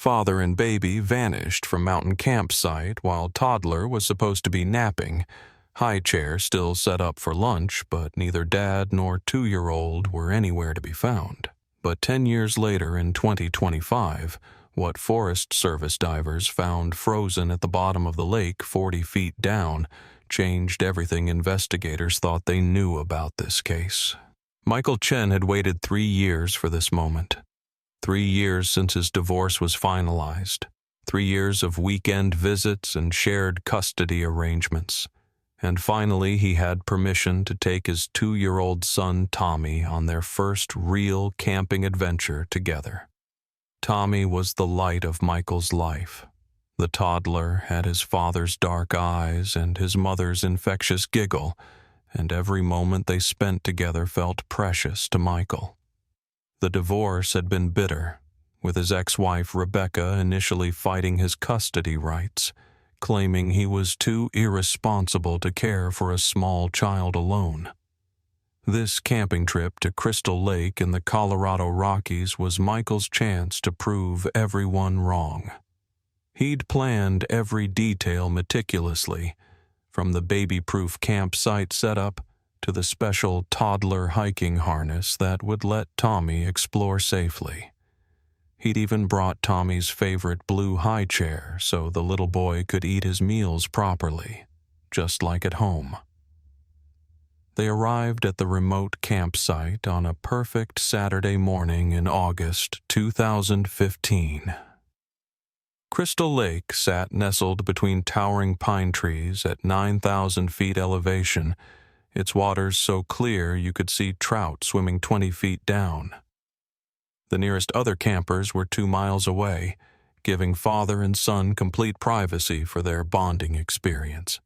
Father and baby vanished from mountain campsite while toddler was supposed to be napping. High chair still set up for lunch, but neither dad nor 2-year-old were anywhere to be found. But 10 years later in 2025, what Forest Service divers found frozen at the bottom of the lake 40 feet down changed everything investigators thought they knew about this case. Michael Chen had waited 3 years for this moment. 3 years since his divorce was finalized. 3 years of weekend visits and shared custody arrangements. And finally, he had permission to take his 2-year-old son Tommy on their first real camping adventure together. Tommy was the light of Michael's life. The toddler had his father's dark eyes and his mother's infectious giggle, and every moment they spent together felt precious to Michael. The divorce had been bitter, with his ex-wife Rebecca initially fighting his custody rights, claiming he was too irresponsible to care for a small child alone. This camping trip to Crystal Lake in the Colorado Rockies was Michael's chance to prove everyone wrong. He'd planned every detail meticulously, from the baby-proof campsite setup to the special toddler hiking harness that would let Tommy explore safely. He'd even brought Tommy's favorite blue high chair so the little boy could eat his meals properly, just like at home. They arrived at the remote campsite on a perfect Saturday morning in August 2015. Crystal Lake sat nestled between towering pine trees at 9,000 feet elevation, its waters so clear you could see trout swimming 20 feet down. The nearest other campers were 2 miles away, giving father and son complete privacy for their bonding experience.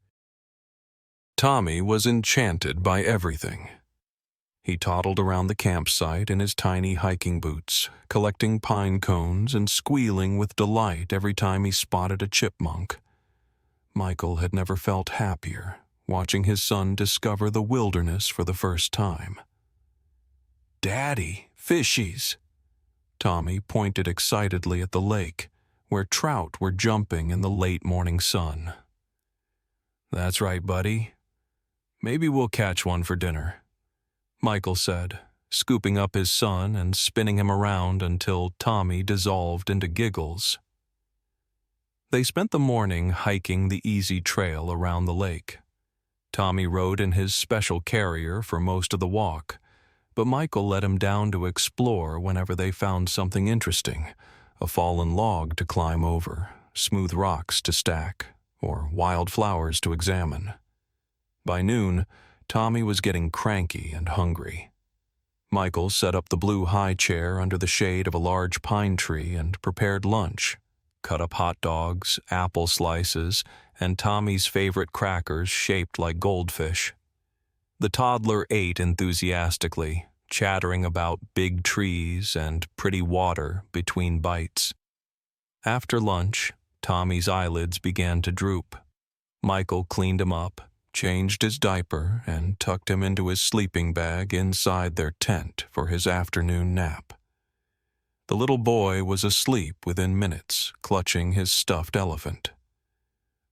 Tommy was enchanted by everything. He toddled around the campsite in his tiny hiking boots, collecting pine cones and squealing with delight every time he spotted a chipmunk. Michael had never felt happier, watching his son discover the wilderness for the first time. "Daddy, fishies!" Tommy pointed excitedly at the lake, where trout were jumping in the late morning sun. "That's right, buddy. Maybe we'll catch one for dinner," Michael said, scooping up his son and spinning him around until Tommy dissolved into giggles. They spent the morning hiking the easy trail around the lake. Tommy rode in his special carrier for most of the walk, but Michael let him down to explore whenever they found something interesting, a fallen log to climb over, smooth rocks to stack, or wild flowers to examine. By noon, Tommy was getting cranky and hungry. Michael set up the blue high chair under the shade of a large pine tree and prepared lunch, cut up hot dogs, apple slices, and Tommy's favorite crackers shaped like goldfish. The toddler ate enthusiastically, chattering about big trees and pretty water between bites. After lunch, Tommy's eyelids began to droop. Michael cleaned him up, changed his diaper, and tucked him into his sleeping bag inside their tent for his afternoon nap. The little boy was asleep within minutes, clutching his stuffed elephant.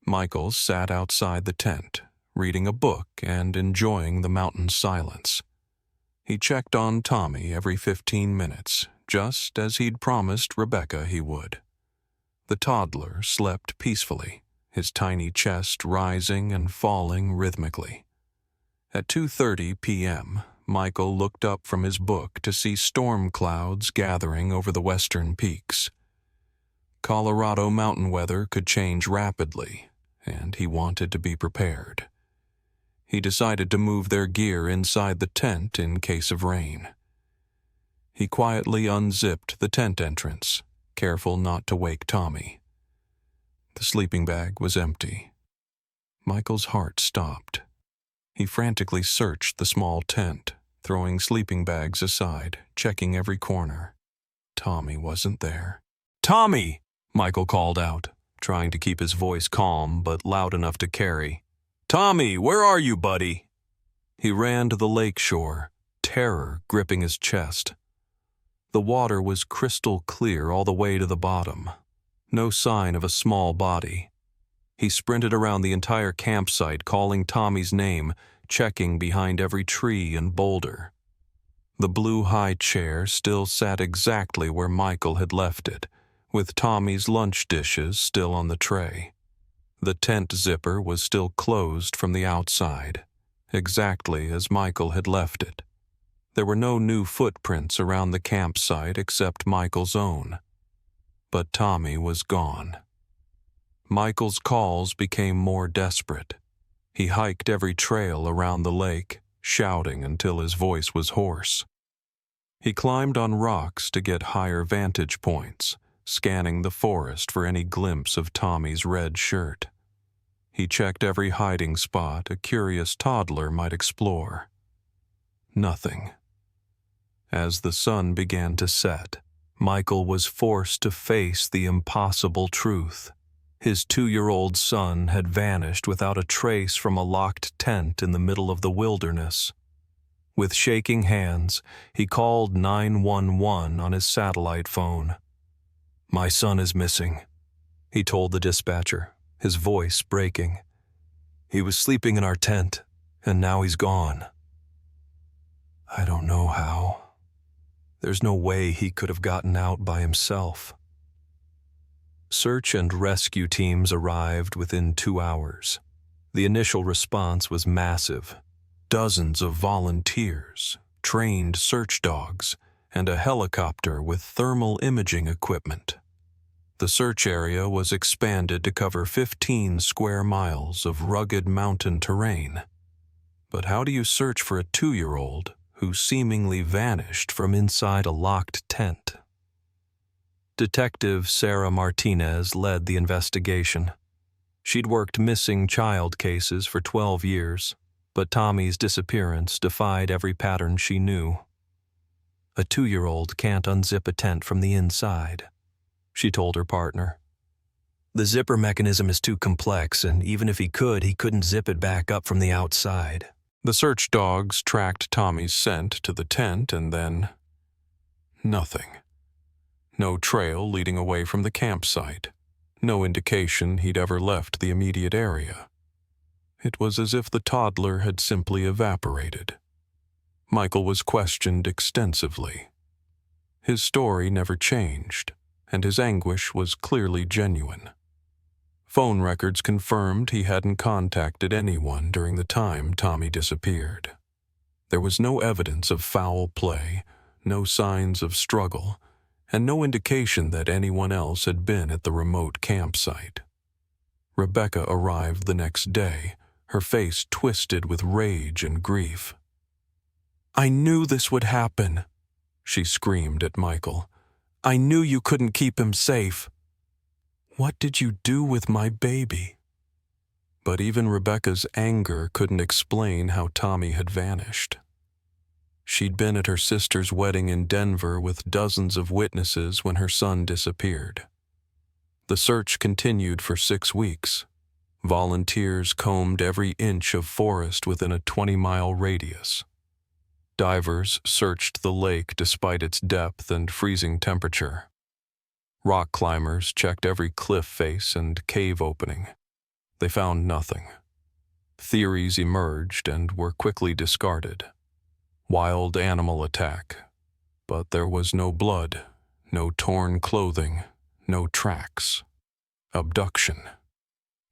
Michael sat outside the tent, reading a book and enjoying the mountain silence. He checked on Tommy every 15 minutes, just as he'd promised Rebecca he would. The toddler slept peacefully, his tiny chest rising and falling rhythmically. At 2:30 p.m., Michael looked up from his book to see storm clouds gathering over the western peaks. Colorado mountain weather could change rapidly, and he wanted to be prepared. He decided to move their gear inside the tent in case of rain. He quietly unzipped the tent entrance, careful not to wake Tommy. The sleeping bag was empty. Michael's heart stopped. He frantically searched the small tent, throwing sleeping bags aside, checking every corner. Tommy wasn't there. "Tommy!" Michael called out, trying to keep his voice calm but loud enough to carry. "Tommy, where are you, buddy?" He ran to the lake shore, terror gripping his chest. The water was crystal clear all the way to the bottom, No sign of a small body. He sprinted around the entire campsite, calling Tommy's name, checking behind every tree and boulder. The blue high chair still sat exactly where Michael had left it, with Tommy's lunch dishes still on the tray. The tent zipper was still closed from the outside, exactly as Michael had left it. There were no new footprints around the campsite except Michael's own. But Tommy was gone. Michael's calls became more desperate. He hiked every trail around the lake, shouting until his voice was hoarse. He climbed on rocks to get higher vantage points, scanning the forest for any glimpse of Tommy's red shirt. He checked every hiding spot a curious toddler might explore. Nothing. As the sun began to set, Michael was forced to face the impossible truth. His 2-year-old son had vanished without a trace from a locked tent in the middle of the wilderness. With shaking hands, he called 911 on his satellite phone. "My son is missing," he told the dispatcher, his voice breaking. "He was sleeping in our tent, and now he's gone. I don't know how. There's no way he could have gotten out by himself." Search and rescue teams arrived within 2 hours. The initial response was massive. Dozens of volunteers, trained search dogs, and a helicopter with thermal imaging equipment. The search area was expanded to cover 15 square miles of rugged mountain terrain. But how do you search for a 2-year-old who seemingly vanished from inside a locked tent? Detective Sarah Martinez led the investigation. She'd worked missing child cases for 12 years, but Tommy's disappearance defied every pattern she knew. "A 2-year-old can't unzip a tent from the inside," she told her partner. "The zipper mechanism is too complex, and even if he couldn't zip it back up from the outside." The search dogs tracked Tommy's scent to the tent and then... nothing. No trail leading away from the campsite. No indication he'd ever left the immediate area. It was as if the toddler had simply evaporated. Michael was questioned extensively. His story never changed, and his anguish was clearly genuine. Phone records confirmed he hadn't contacted anyone during the time Tommy disappeared. There was no evidence of foul play, no signs of struggle, and no indication that anyone else had been at the remote campsite. Rebecca arrived the next day, her face twisted with rage and grief. "I knew this would happen," she screamed at Michael. "I knew you couldn't keep him safe. What did you do with my baby?" But even Rebecca's anger couldn't explain how Tommy had vanished. She'd been at her sister's wedding in Denver with dozens of witnesses when her son disappeared. The search continued for 6 weeks. Volunteers combed every inch of forest within a 20-mile radius. Divers searched the lake despite its depth and freezing temperature. Rock climbers checked every cliff face and cave opening. They found nothing. Theories emerged and were quickly discarded. Wild animal attack. But there was no blood, no torn clothing, no tracks. Abduction.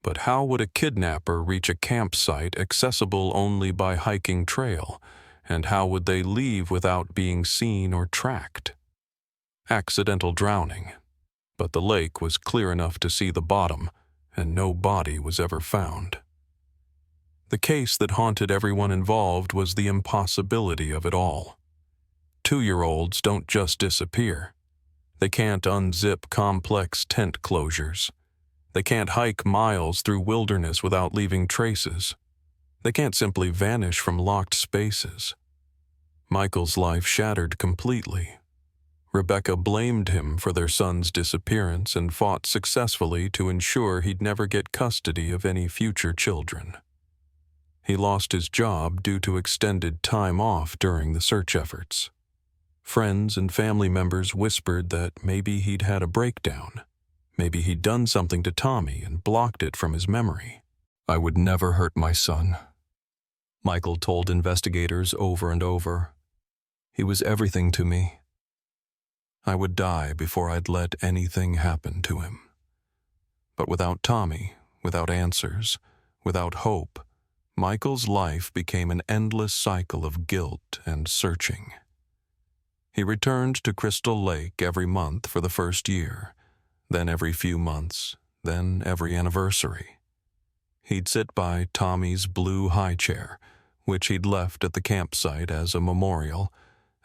But how would a kidnapper reach a campsite accessible only by hiking trail, and how would they leave without being seen or tracked? Accidental drowning. But the lake was clear enough to see the bottom, and no body was ever found. The case that haunted everyone involved was the impossibility of it all. 2-year-olds don't just disappear. They can't unzip complex tent closures. They can't hike miles through wilderness without leaving traces. They can't simply vanish from locked spaces. Michael's life shattered completely. Rebecca blamed him for their son's disappearance and fought successfully to ensure he'd never get custody of any future children. He lost his job due to extended time off during the search efforts. Friends and family members whispered that maybe he'd had a breakdown. Maybe he'd done something to Tommy and blocked it from his memory. "I would never hurt my son," Michael told investigators over and over. "He was everything to me. I would die before I'd let anything happen to him." But without Tommy, without answers, without hope, Michael's life became an endless cycle of guilt and searching. He returned to Crystal Lake every month for the first year, then every few months, then every anniversary. He'd sit by Tommy's blue high chair, which he'd left at the campsite as a memorial,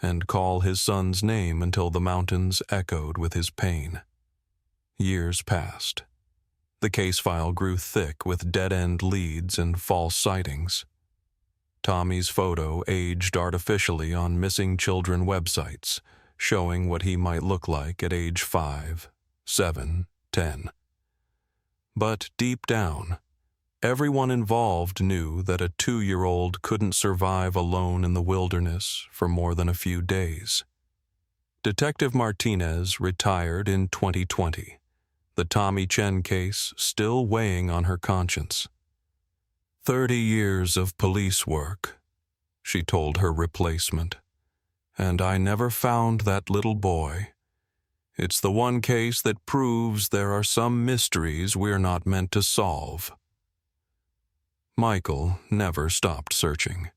and call his son's name until the mountains echoed with his pain. Years passed. The case file grew thick with dead-end leads and false sightings. Tommy's photo aged artificially on missing children websites, showing what he might look like at age 5, 7, 10. But deep down, everyone involved knew that a 2-year-old couldn't survive alone in the wilderness for more than a few days. Detective Martinez retired in 2020, the Tommy Chen case still weighing on her conscience. 30 years of police work, she told her replacement, and I never found that little boy. It's the one case that proves there are some mysteries we're not meant to solve. Michael never stopped searching.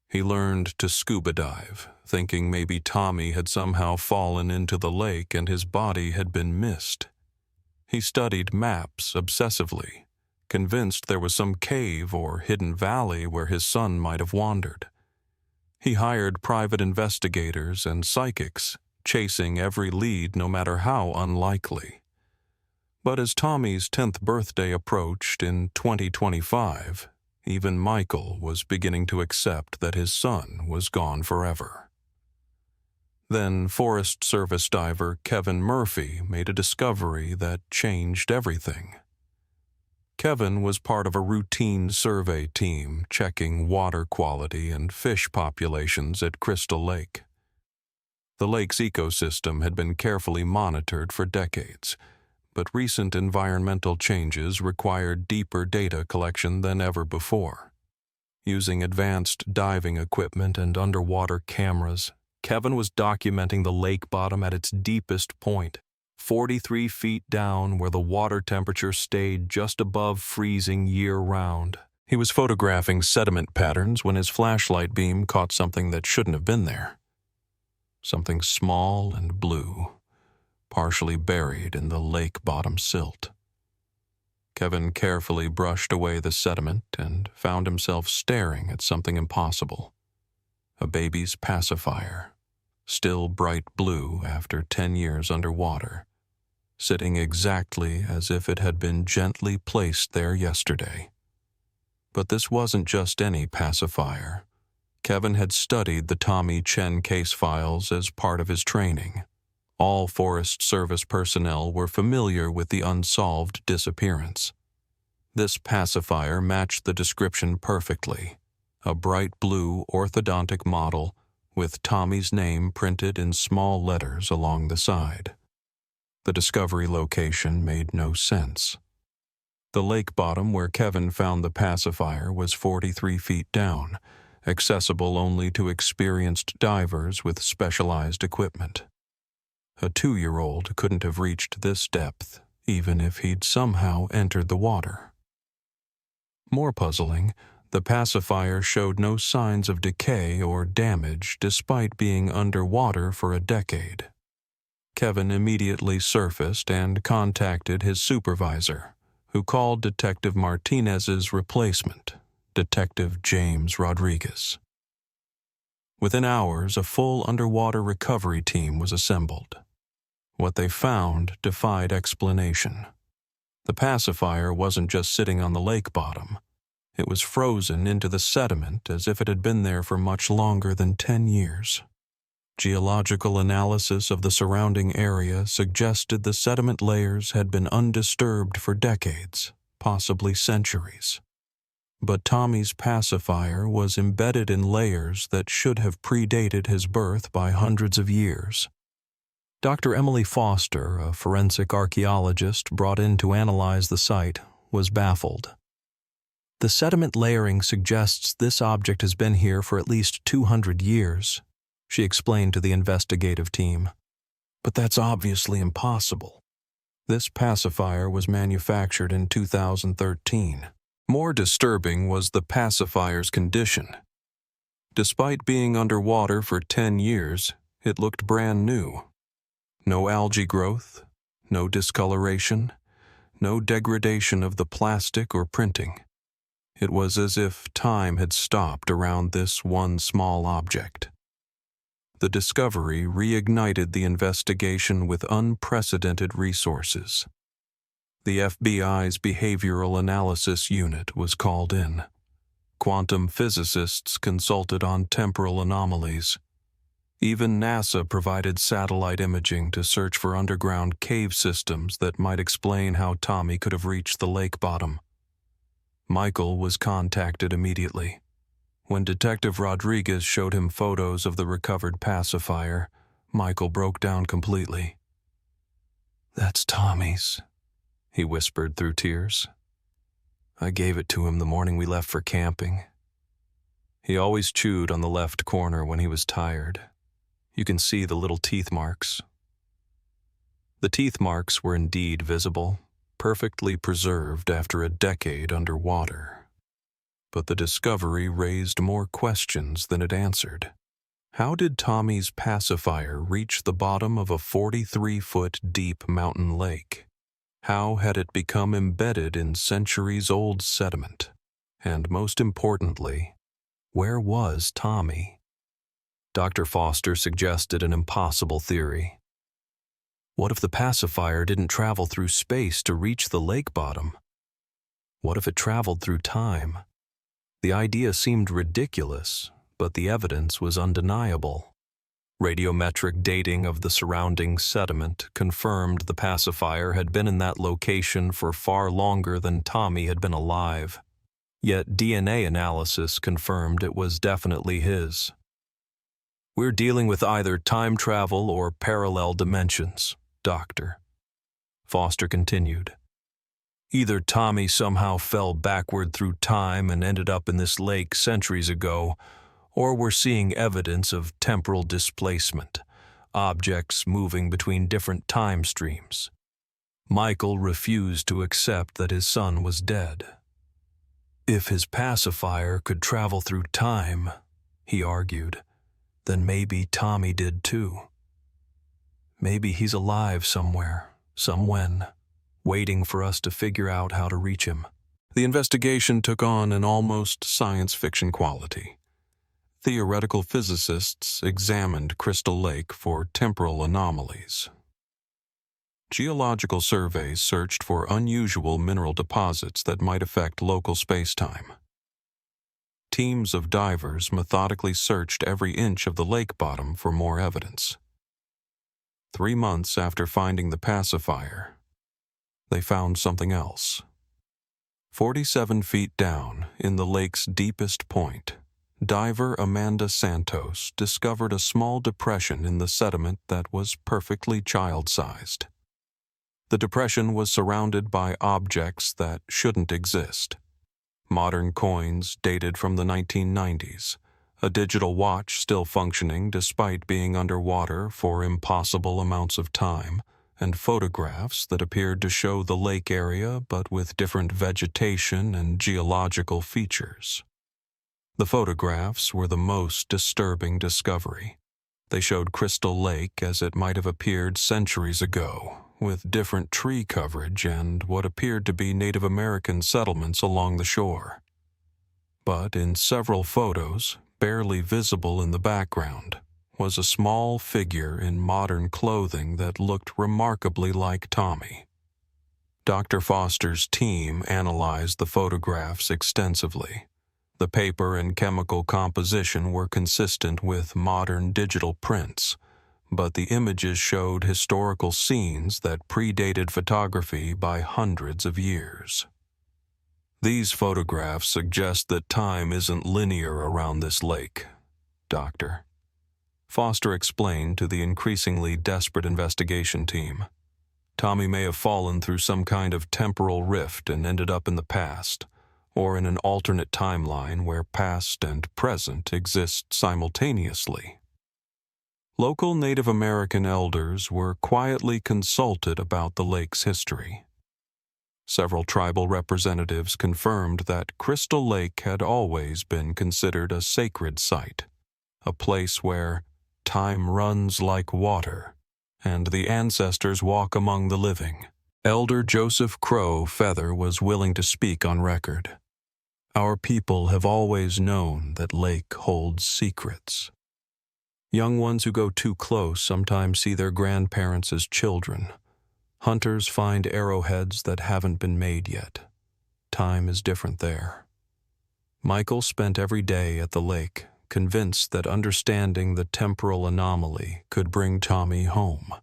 He learned to scuba dive, thinking maybe Tommy had somehow fallen into the lake and his body had been missed. He studied maps obsessively, convinced there was some cave or hidden valley where his son might have wandered. He hired private investigators and psychics, chasing every lead no matter how unlikely. But as Tommy's 10th birthday approached in 2025, even Michael was beginning to accept that his son was gone forever. Then Forest Service diver Kevin Murphy made a discovery that changed everything. Kevin was part of a routine survey team checking water quality and fish populations at Crystal Lake. The lake's ecosystem had been carefully monitored for decades, but recent environmental changes required deeper data collection than ever before. Using advanced diving equipment and underwater cameras, Kevin was documenting the lake bottom at its deepest point, 43 feet down where the water temperature stayed just above freezing year-round. He was photographing sediment patterns when his flashlight beam caught something that shouldn't have been there. Something small and blue, partially buried in the lake bottom silt. Kevin carefully brushed away the sediment and found himself staring at something impossible. A baby's pacifier, still bright blue after 10 years underwater, sitting exactly as if it had been gently placed there yesterday. But this wasn't just any pacifier. Kevin had studied the Tommy Chen case files as part of his training. All Forest Service personnel were familiar with the unsolved disappearance. This pacifier matched the description perfectly. A bright blue orthodontic model with Tommy's name printed in small letters along the side. The discovery location made no sense. The lake bottom where Kevin found the pacifier was 43 feet down, accessible only to experienced divers with specialized equipment. A 2-year-old couldn't have reached this depth, even if he'd somehow entered the water. More puzzling, the pacifier showed no signs of decay or damage despite being underwater for a decade. Kevin immediately surfaced and contacted his supervisor, who called Detective Martinez's replacement, Detective James Rodriguez. Within hours, a full underwater recovery team was assembled. What they found defied explanation. The pacifier wasn't just sitting on the lake bottom. It was frozen into the sediment as if it had been there for much longer than 10 years. Geological analysis of the surrounding area suggested the sediment layers had been undisturbed for decades, possibly centuries. But Tommy's pacifier was embedded in layers that should have predated his birth by hundreds of years. Dr. Emily Foster, a forensic archaeologist brought in to analyze the site, was baffled. The sediment layering suggests this object has been here for at least 200 years, she explained to the investigative team. But that's obviously impossible. This pacifier was manufactured in 2013. More disturbing was the pacifier's condition. Despite being underwater for 10 years, it looked brand new. No algae growth, no discoloration, no degradation of the plastic or printing. It was as if time had stopped around this one small object. The discovery reignited the investigation with unprecedented resources. The FBI's Behavioral Analysis Unit was called in. Quantum physicists consulted on temporal anomalies. Even NASA provided satellite imaging to search for underground cave systems that might explain how Tommy could have reached the lake bottom. Michael was contacted immediately. When Detective Rodriguez showed him photos of the recovered pacifier, Michael broke down completely. "That's Tommy's," he whispered through tears. "I gave it to him the morning we left for camping. He always chewed on the left corner when he was tired. You can see the little teeth marks." The teeth marks were indeed visible, perfectly preserved after a decade underwater. But the discovery raised more questions than it answered. How did Tommy's pacifier reach the bottom of a 43-foot deep mountain lake? How had it become embedded in centuries-old sediment? And most importantly, where was Tommy? Dr. Foster suggested an impossible theory. What if the pacifier didn't travel through space to reach the lake bottom? What if it traveled through time? The idea seemed ridiculous, but the evidence was undeniable. Radiometric dating of the surrounding sediment confirmed the pacifier had been in that location for far longer than Tommy had been alive. Yet DNA analysis confirmed it was definitely his. "We're dealing with either time travel or parallel dimensions, Doctor," Foster continued. "Either Tommy somehow fell backward through time and ended up in this lake centuries ago, or we're seeing evidence of temporal displacement, objects moving between different time streams." Michael refused to accept that his son was dead. "If his pacifier could travel through time," he argued, "then maybe Tommy did too. Maybe he's alive somewhere, somewhen, waiting for us to figure out how to reach him." The investigation took on an almost science fiction quality. Theoretical physicists examined Crystal Lake for temporal anomalies. Geological surveys searched for unusual mineral deposits that might affect local spacetime. Teams of divers methodically searched every inch of the lake bottom for more evidence. 3 months after finding the pacifier, they found something else. 47 feet down, in the lake's deepest point, diver Amanda Santos discovered a small depression in the sediment that was perfectly child-sized. The depression was surrounded by objects that shouldn't exist. Modern coins dated from the 1990s, a digital watch still functioning despite being underwater for impossible amounts of time, and photographs that appeared to show the lake area but with different vegetation and geological features. The photographs were the most disturbing discovery. They showed Crystal Lake as it might have appeared centuries ago, with different tree coverage and what appeared to be Native American settlements along the shore. But in several photos, barely visible in the background, was a small figure in modern clothing that looked remarkably like Tommy. Dr. Foster's team analyzed the photographs extensively. The paper and chemical composition were consistent with modern digital prints, but the images showed historical scenes that predated photography by hundreds of years. "These photographs suggest that time isn't linear around this lake, Doctor," Foster explained to the increasingly desperate investigation team. Tommy may have fallen through some kind of temporal rift and ended up in the past, or in an alternate timeline where past and present exist simultaneously. Local Native American elders were quietly consulted about the lake's history. Several tribal representatives confirmed that Crystal Lake had always been considered a sacred site, a place where time runs like water, and the ancestors walk among the living. Elder Joseph Crow Feather was willing to speak on record. Our people have always known that lake holds secrets. Young ones who go too close sometimes see their grandparents as children. Hunters find arrowheads that haven't been made yet. Time is different there. Michael spent every day at the lake, convinced that understanding the temporal anomaly could bring Tommy home.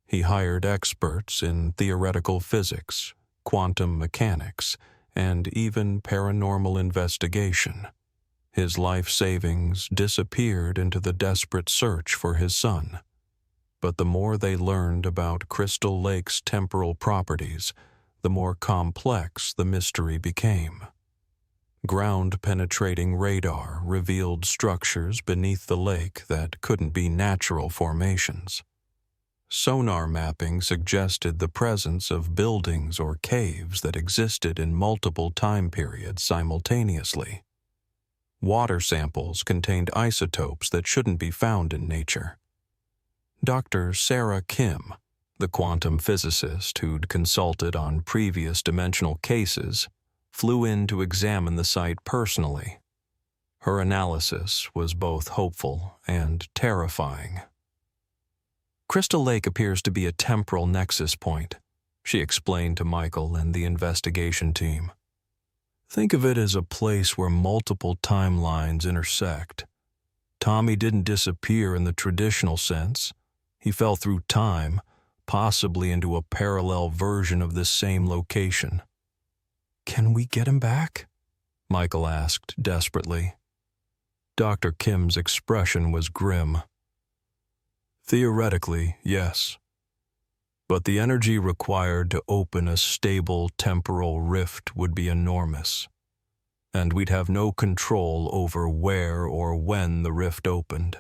He hired experts in theoretical physics, quantum mechanics, and even paranormal investigation. His life savings disappeared into the desperate search for his son. But the more they learned about Crystal Lake's temporal properties, the more complex the mystery became. Ground-penetrating radar revealed structures beneath the lake that couldn't be natural formations. Sonar mapping suggested the presence of buildings or caves that existed in multiple time periods simultaneously. Water samples contained isotopes that shouldn't be found in nature. Dr. Sarah Kim, the quantum physicist who'd consulted on previous dimensional cases, flew in to examine the site personally. Her analysis was both hopeful and terrifying. Crystal Lake appears to be a temporal nexus point, she explained to Michael and the investigation team. Think of it as a place where multiple timelines intersect. Tommy didn't disappear in the traditional sense. He fell through time, possibly into a parallel version of this same location. Can we get him back? Michael asked desperately. Dr. Kim's expression was grim. Theoretically, yes. But the energy required to open a stable temporal rift would be enormous, and we'd have no control over where or when the rift opened.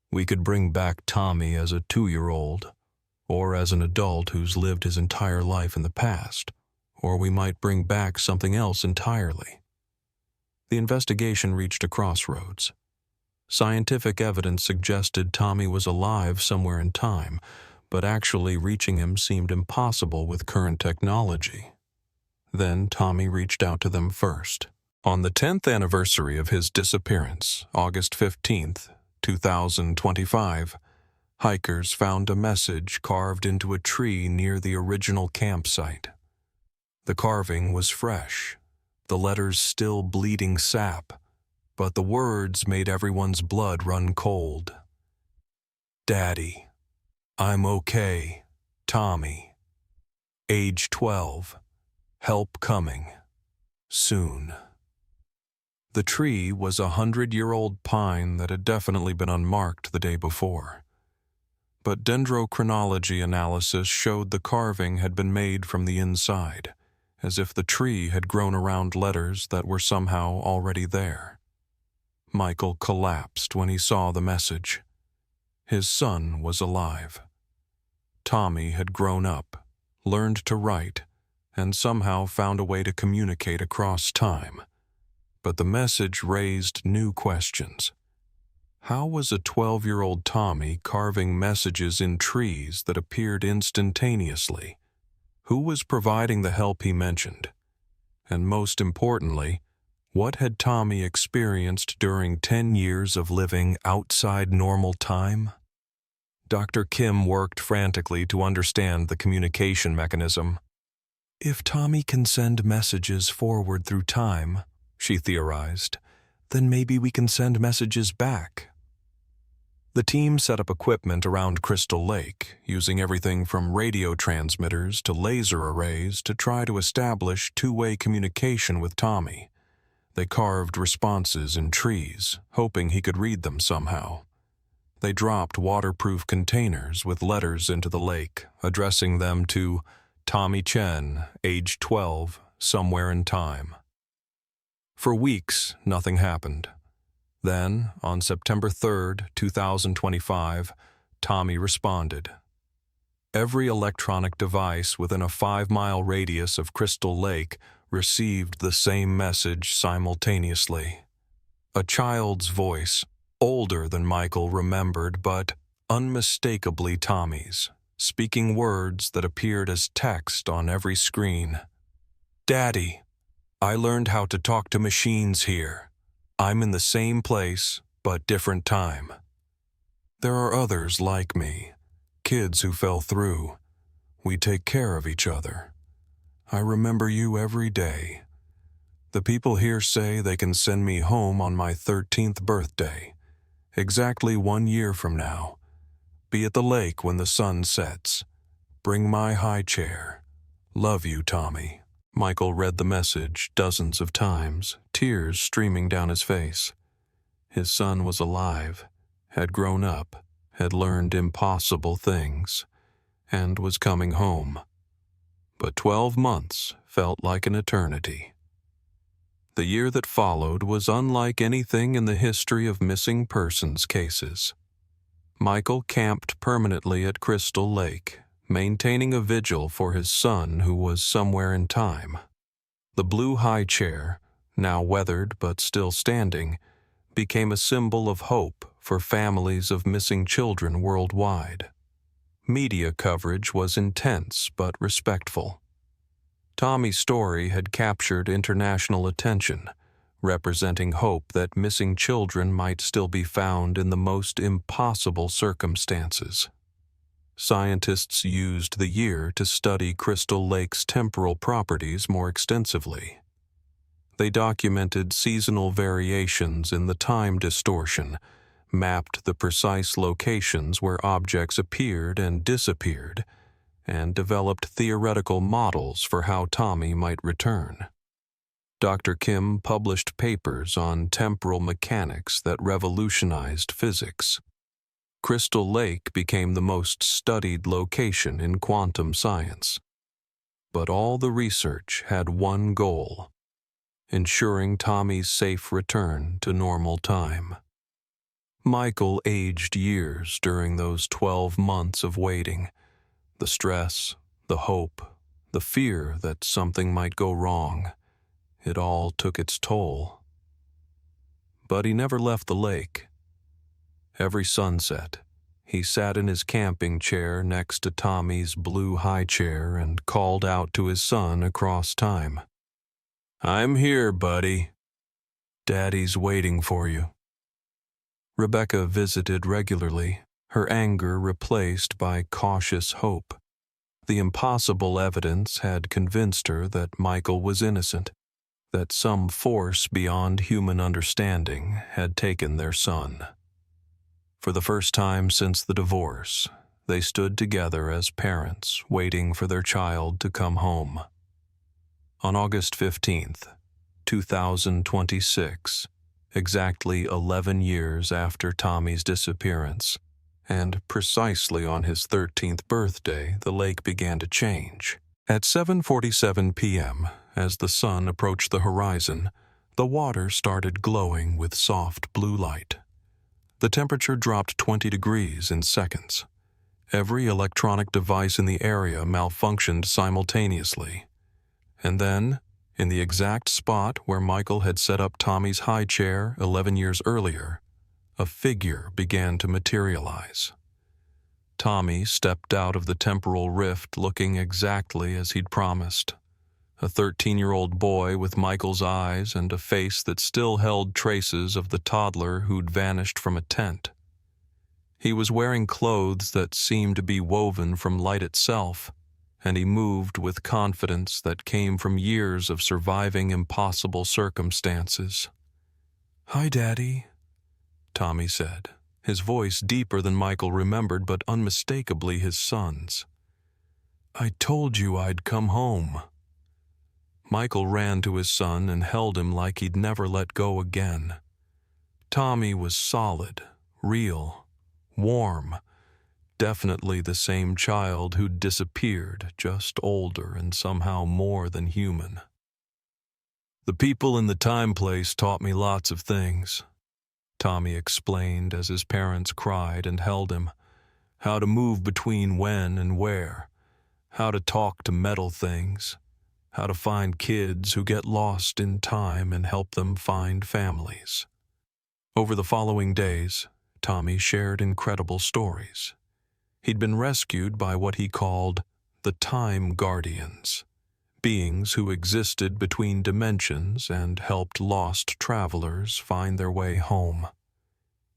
We could bring back Tommy as a 2-year-old, or as an adult who's lived his entire life in the past, or we might bring back something else entirely. The investigation reached a crossroads. Scientific evidence suggested Tommy was alive somewhere in time, but actually reaching him seemed impossible with current technology. Then Tommy reached out to them first. On the 10th anniversary of his disappearance, August 15th, 2025, hikers found a message carved into a tree near the original campsite. The carving was fresh, the letters still bleeding sap, but the words made everyone's blood run cold. Daddy, I'm okay, Tommy. Age 12, help coming, soon. The tree was a 100-year-old pine that had definitely been unmarked the day before. But dendrochronology analysis showed the carving had been made from the inside, as if the tree had grown around letters that were somehow already there. Michael collapsed when he saw the message. His son was alive. Tommy had grown up, learned to write, and somehow found a way to communicate across time. But the message raised new questions. How was a 12-year-old Tommy carving messages in trees that appeared instantaneously? Who was providing the help he mentioned? And most importantly, what had Tommy experienced during 10 years of living outside normal time? Dr. Kim worked frantically to understand the communication mechanism. If Tommy can send messages forward through time, she theorized, then maybe we can send messages back. The team set up equipment around Crystal Lake, using everything from radio transmitters to laser arrays to try to establish two-way communication with Tommy. They carved responses in trees, hoping he could read them somehow. They dropped waterproof containers with letters into the lake, addressing them to Tommy Chen, age 12, somewhere in time. For weeks, nothing happened. Then, on September 3rd, 2025, Tommy responded. Every electronic device within a 5-mile radius of Crystal Lake received the same message simultaneously. A child's voice, older than Michael remembered, but unmistakably Tommy's, speaking words that appeared as text on every screen. "Daddy, I learned how to talk to machines here. I'm in the same place, but different time. There are others like me, kids who fell through. We take care of each other. I remember you every day. The people here say they can send me home on my 13th birthday, exactly 1 year from now. Be at the lake when the sun sets. Bring my high chair. Love you, Tommy." Michael read the message dozens of times, tears streaming down his face. His son was alive, had grown up, had learned impossible things, and was coming home. But 12 months felt like an eternity. The year that followed was unlike anything in the history of missing persons cases. Michael camped permanently at Crystal Lake, maintaining a vigil for his son who was somewhere in time. The blue high chair, now weathered but still standing, became a symbol of hope for families of missing children worldwide. Media coverage was intense but respectful. Tommy's story had captured international attention, representing hope that missing children might still be found in the most impossible circumstances. Scientists used the year to study Crystal Lake's temporal properties more extensively. They documented seasonal variations in the time distortion, mapped the precise locations where objects appeared and disappeared, and developed theoretical models for how Tommy might return. Dr. Kim published papers on temporal mechanics that revolutionized physics. Crystal Lake became the most studied location in quantum science. But all the research had one goal: ensuring Tommy's safe return to normal time. Michael aged years during those 12 months of waiting. The stress, the hope, the fear that something might go wrong, it all took its toll. But he never left the lake. Every sunset, he sat in his camping chair next to Tommy's blue high chair and called out to his son across time. "I'm here, buddy. Daddy's waiting for you." Rebecca visited regularly, her anger replaced by cautious hope. The impossible evidence had convinced her that Michael was innocent, that some force beyond human understanding had taken their son. For the first time since the divorce, they stood together as parents, waiting for their child to come home. On August 15th, 2026, exactly 11 years after Tommy's disappearance, and precisely on his 13th birthday, the lake began to change. At 7:47 p.m., as the sun approached the horizon, the water started glowing with soft blue light. The temperature dropped 20 degrees in seconds. Every electronic device in the area malfunctioned simultaneously. And then, in the exact spot where Michael had set up Tommy's high chair 11 years earlier, a figure began to materialize. Tommy stepped out of the temporal rift looking exactly as he'd promised. A 13-year-old boy with Michael's eyes and a face that still held traces of the toddler who'd vanished from a tent. He was wearing clothes that seemed to be woven from light itself, and he moved with confidence that came from years of surviving impossible circumstances. "Hi, Daddy," Tommy said, his voice deeper than Michael remembered but unmistakably his son's. "I told you I'd come home." Michael ran to his son and held him like he'd never let go again. Tommy was solid, real, warm, definitely the same child who'd disappeared, just older and somehow more than human. The people in the time place taught me lots of things, Tommy explained as his parents cried and held him. How to move between when and where, how to talk to metal things, how to find kids who get lost in time and help them find families. Over the following days, Tommy shared incredible stories. He'd been rescued by what he called the Time Guardians, beings who existed between dimensions and helped lost travelers find their way home.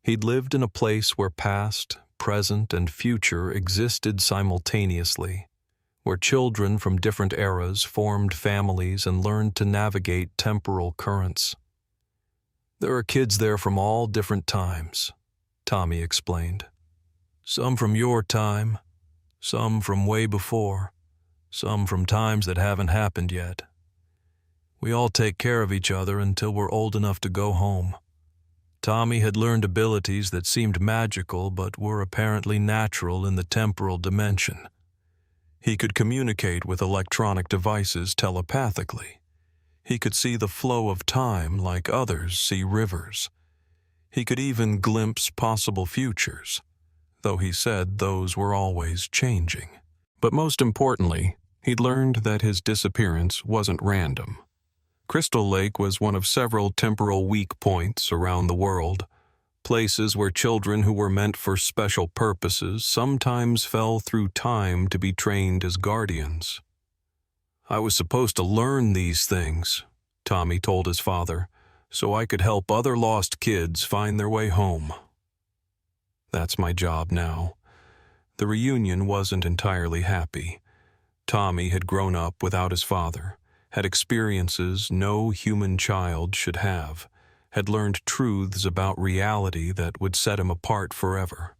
He'd lived in a place where past, present, and future existed simultaneously, where children from different eras formed families and learned to navigate temporal currents. There are kids there from all different times, Tommy explained. Some from your time, some from way before, some from times that haven't happened yet. We all take care of each other until we're old enough to go home. Tommy had learned abilities that seemed magical but were apparently natural in the temporal dimension. He could communicate with electronic devices telepathically. He could see the flow of time like others see rivers. He could even glimpse possible futures, though he said those were always changing. But most importantly, he'd learned that his disappearance wasn't random. Crystal Lake was one of several temporal weak points around the world, places where children who were meant for special purposes sometimes fell through time to be trained as guardians. I was supposed to learn these things, Tommy told his father, so I could help other lost kids find their way home. That's my job now. The reunion wasn't entirely happy. Tommy had grown up without his father, had experiences no human child should have, had learned truths about reality that would set him apart forever.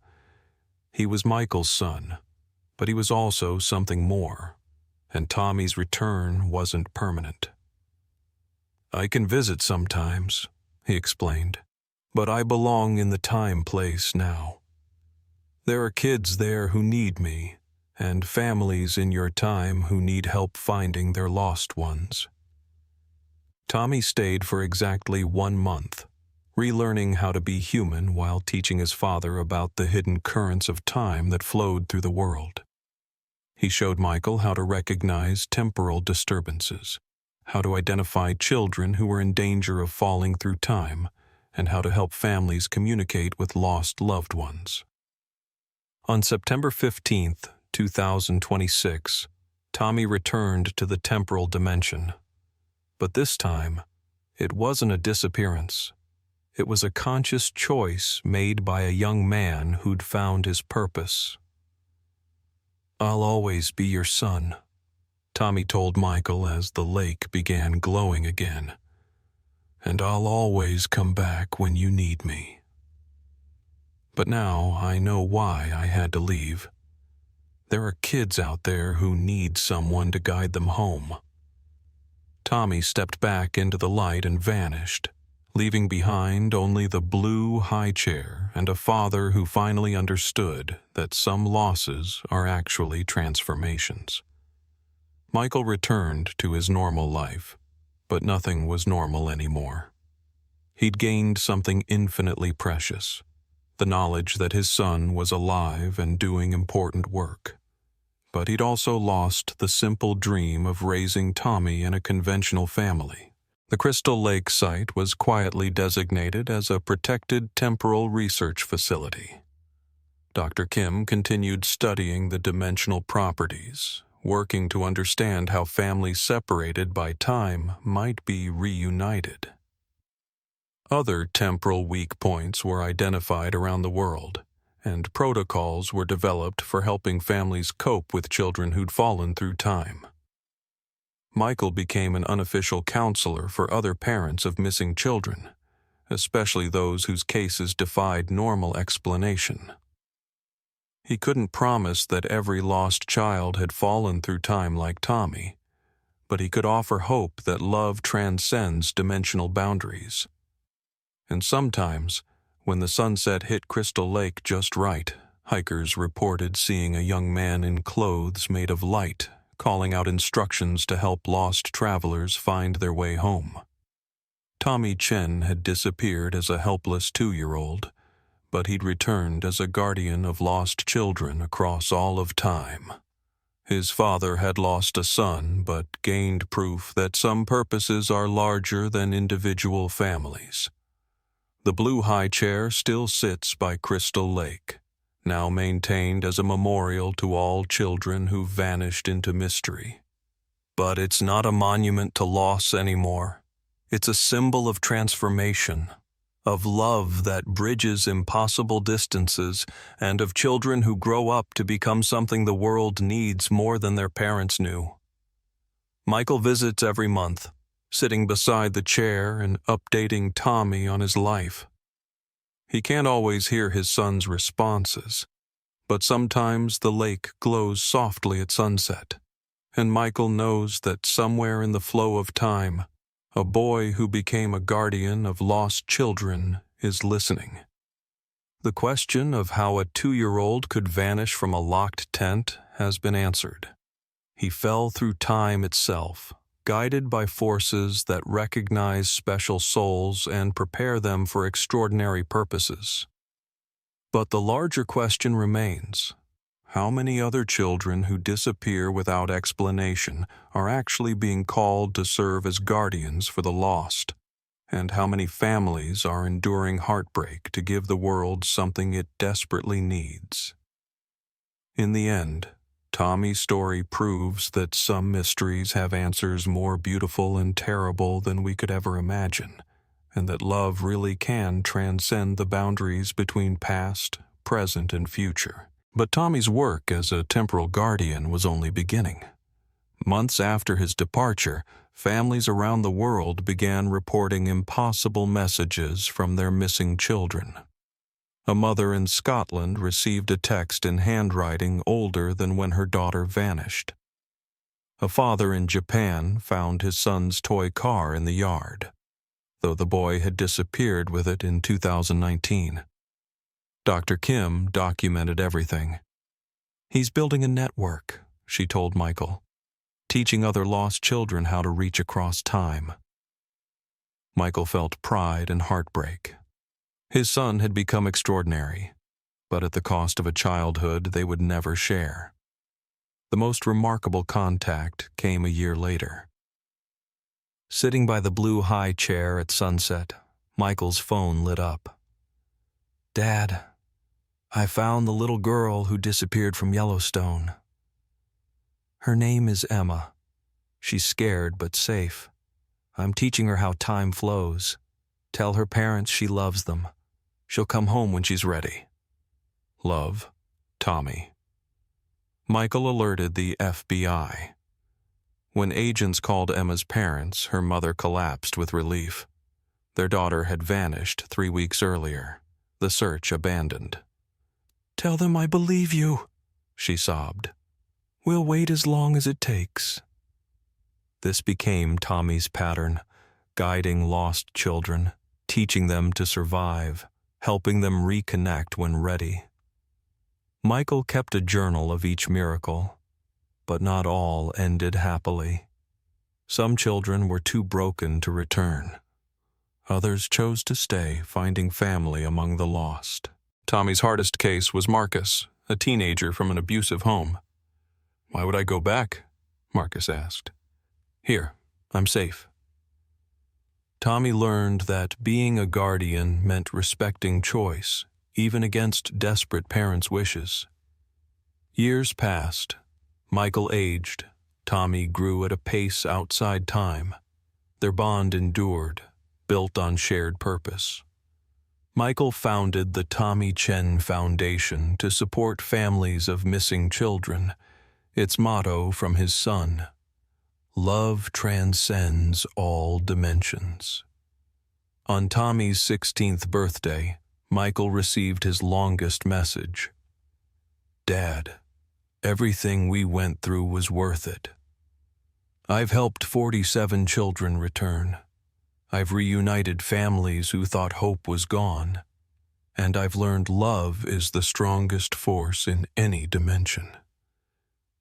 He was Michael's son, but he was also something more, and Tommy's return wasn't permanent. I can visit sometimes, he explained, but I belong in the time place now. There are kids there who need me, and families in your time who need help finding their lost ones. Tommy stayed for exactly 1 month, relearning how to be human while teaching his father about the hidden currents of time that flowed through the world. He showed Michael how to recognize temporal disturbances, how to identify children who were in danger of falling through time, and how to help families communicate with lost loved ones. On September 15th, 2026, Tommy returned to the temporal dimension. But this time, it wasn't a disappearance. It was a conscious choice made by a young man who'd found his purpose. I'll always be your son, Tommy told Michael as the lake began glowing again. And I'll always come back when you need me. But now I know why I had to leave. There are kids out there who need someone to guide them home. Tommy stepped back into the light and vanished, leaving behind only the blue high chair and a father who finally understood that some losses are actually transformations. Michael returned to his normal life, but nothing was normal anymore. He'd gained something infinitely precious, the knowledge that his son was alive and doing important work. But he'd also lost the simple dream of raising Tommy in a conventional family. The Crystal Lake site was quietly designated as a protected temporal research facility. Dr. Kim continued studying the dimensional properties, working to understand how families separated by time might be reunited. Other temporal weak points were identified around the world, and protocols were developed for helping families cope with children who'd fallen through time. Michael became an unofficial counselor for other parents of missing children, especially those whose cases defied normal explanation. He couldn't promise that every lost child had fallen through time like Tommy, but he could offer hope that love transcends dimensional boundaries. And sometimes, When the sunset hit Crystal Lake just right, hikers reported seeing a young man in clothes made of light, calling out instructions to help lost travelers find their way home. Tommy Chen had disappeared as a helpless 2-year-old, but he'd returned as a guardian of lost children across all of time. His father had lost a son, but gained proof that some purposes are larger than individual families. The blue high chair still sits by Crystal Lake, now maintained as a memorial to all children who vanished into mystery. But it's not a monument to loss anymore. It's a symbol of transformation, of love that bridges impossible distances, and of children who grow up to become something the world needs more than their parents knew. Michael visits every month, sitting beside the chair and updating Tommy on his life. He can't always hear his son's responses, but sometimes the lake glows softly at sunset, and Michael knows that somewhere in the flow of time, a boy who became a guardian of lost children is listening. The question of how a 2-year-old could vanish from a locked tent has been answered. He fell through time itself, guided by forces that recognize special souls and prepare them for extraordinary purposes. But the larger question remains: how many other children who disappear without explanation are actually being called to serve as guardians for the lost? And how many families are enduring heartbreak to give the world something it desperately needs? In the end, Tommy's story proves that some mysteries have answers more beautiful and terrible than we could ever imagine, and that love really can transcend the boundaries between past, present, and future. But Tommy's work as a temporal guardian was only beginning. Months after his departure, families around the world began reporting impossible messages from their missing children. A mother in Scotland received a text in handwriting older than when her daughter vanished. A father in Japan found his son's toy car in the yard, though the boy had disappeared with it in 2019. Dr. Kim documented everything. "He's building a network," she told Michael, "teaching other lost children how to reach across time." Michael felt pride and heartbreak. His son had become extraordinary, but at the cost of a childhood they would never share. The most remarkable contact came a year later. Sitting by the blue high chair at sunset, Michael's phone lit up. "Dad, I found the little girl who disappeared from Yellowstone. Her name is Emma. She's scared but safe. I'm teaching her how time flows. Tell her parents she loves them. She'll come home when she's ready. Love, Tommy." Michael alerted the FBI. When agents called Emma's parents, her mother collapsed with relief. Their daughter had vanished 3 weeks earlier, the search abandoned. "Tell them I believe you," she sobbed. "We'll wait as long as it takes." This became Tommy's pattern, guiding lost children, teaching them to survive, helping them reconnect when ready. Michael kept a journal of each miracle, but not all ended happily. Some children were too broken to return. Others chose to stay, finding family among the lost. Tommy's hardest case was Marcus, a teenager from an abusive home. "Why would I go back?" Marcus asked. "Here, I'm safe." Tommy learned that being a guardian meant respecting choice, even against desperate parents' wishes. Years passed. Michael aged. Tommy grew at a pace outside time. Their bond endured, built on shared purpose. Michael founded the Tommy Chen Foundation to support families of missing children, its motto from his son: "Love transcends all dimensions." On Tommy's 16th birthday, Michael received his longest message. "Dad, everything we went through was worth it. I've helped 47 children return. I've reunited families who thought hope was gone. And I've learned love is the strongest force in any dimension.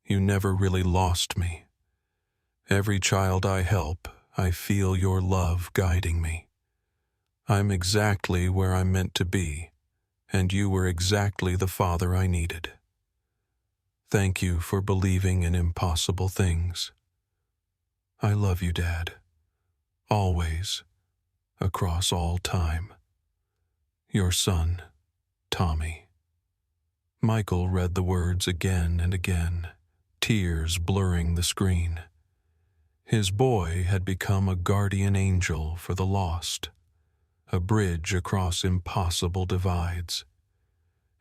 You never really lost me. Every child I help, I feel your love guiding me. I'm exactly where I'm meant to be, and you were exactly the father I needed. Thank you for believing in impossible things. I love you, Dad. Always, across all time. Your son, Tommy. Michael read the words again and again, tears blurring the screen. His boy had become a guardian angel for the lost, a bridge across impossible divides.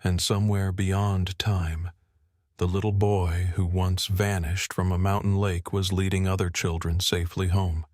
And somewhere beyond time, the little boy who once vanished from a mountain lake was leading other children safely home.